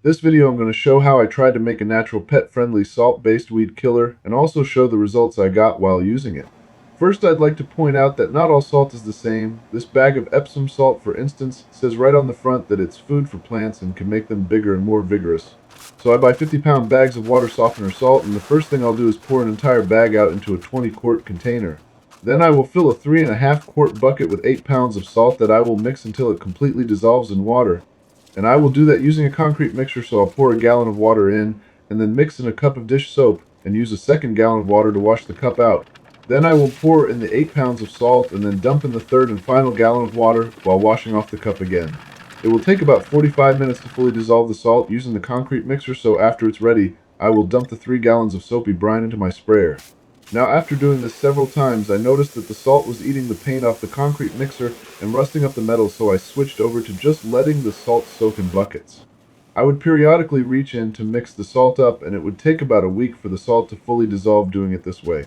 This video I'm going to show how I tried to make a natural pet-friendly salt-based weed killer and also show the results I got while using it. First, I'd like to point out that not all salt is the same. This bag of Epsom salt, for instance, says right on the front that it's food for plants and can make them bigger and more vigorous. So I buy 50-pound bags of water softener salt, and the first thing I'll do is pour an entire bag out into a 20-quart container. Then I will fill a 3.5-quart bucket with 8 pounds of salt that I will mix until it completely dissolves in water. And I will do that using a concrete mixer, so I'll pour a gallon of water in, and then mix in a cup of dish soap, and use a second gallon of water to wash the cup out. Then I will pour in the 8 pounds of salt, and then dump in the third and final gallon of water while washing off the cup again. It will take about 45 minutes to fully dissolve the salt using the concrete mixer, so after it's ready, I will dump the 3 gallons of soapy brine into my sprayer. Now, after doing this several times, I noticed that the salt was eating the paint off the concrete mixer and rusting up the metal, so I switched over to just letting the salt soak in buckets. I would periodically reach in to mix the salt up, and it would take about a week for the salt to fully dissolve doing it this way.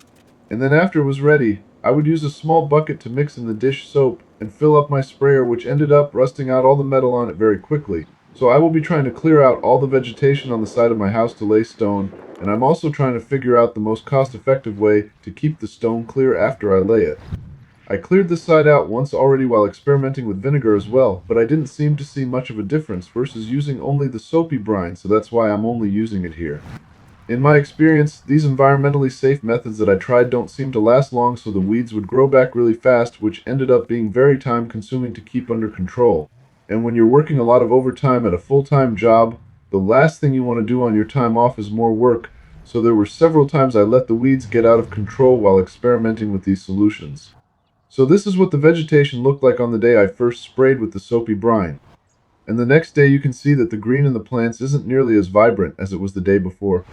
And then after it was ready, I would use a small bucket to mix in the dish soap and fill up my sprayer, which ended up rusting out all the metal on it very quickly. So I will be trying to clear out all the vegetation on the side of my house to lay stone, and I'm also trying to figure out the most cost-effective way to keep the stone clear after I lay it. I cleared this side out once already while experimenting with vinegar as well, but I didn't seem to see much of a difference versus using only the soapy brine, so that's why I'm only using it here. In my experience, these environmentally safe methods that I tried don't seem to last long, so the weeds would grow back really fast, which ended up being very time consuming to keep under control. And when you're working a lot of overtime at a full-time job, the last thing you want to do on your time off is more work, so there were several times I let the weeds get out of control while experimenting with these solutions. So this is what the vegetation looked like on the day I first sprayed with the soapy brine. And the next day you can see that the green in the plants isn't nearly as vibrant as it was the day before.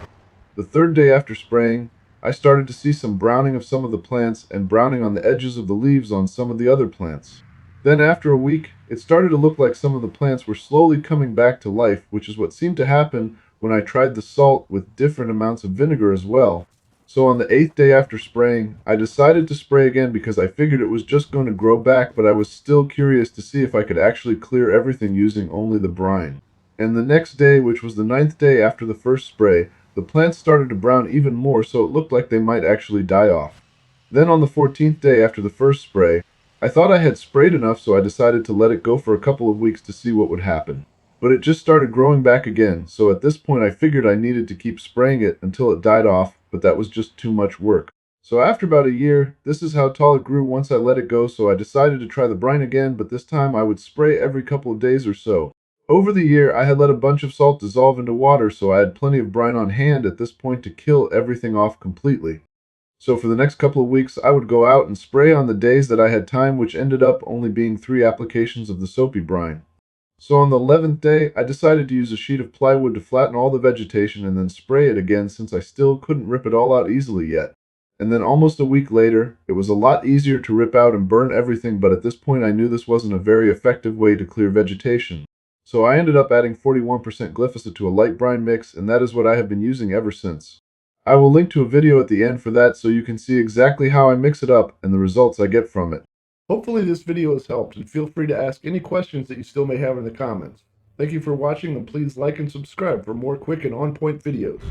The third day after spraying, I started to see some browning of some of the plants and browning on the edges of the leaves on some of the other plants. Then after a week, it started to look like some of the plants were slowly coming back to life, which is what seemed to happen when I tried the salt with different amounts of vinegar as well. So on the 8th day after spraying, I decided to spray again because I figured it was just going to grow back, but I was still curious to see if I could actually clear everything using only the brine. And the next day, which was the 9th day after the first spray, the plants started to brown even more, so it looked like they might actually die off. Then on the 14th day after the first spray, I thought I had sprayed enough, so I decided to let it go for a couple of weeks to see what would happen. But it just started growing back again, so at this point I figured I needed to keep spraying it until it died off, but that was just too much work. So after about a year, this is how tall it grew once I let it go, so I decided to try the brine again, but this time I would spray every couple of days or so. Over the year, I had let a bunch of salt dissolve into water, so I had plenty of brine on hand at this point to kill everything off completely. So for the next couple of weeks, I would go out and spray on the days that I had time, which ended up only being 3 applications of the soapy brine. So on the 11th day, I decided to use a sheet of plywood to flatten all the vegetation and then spray it again, since I still couldn't rip it all out easily yet. And then almost a week later, it was a lot easier to rip out and burn everything, but at this point I knew this wasn't a very effective way to clear vegetation. So I ended up adding 41% glyphosate to a light brine mix, and that is what I have been using ever since. I will link to a video at the end for that so you can see exactly how I mix it up and the results I get from it. Hopefully this video has helped, and feel free to ask any questions that you still may have in the comments. Thank you for watching, and please like and subscribe for more quick and on-point videos.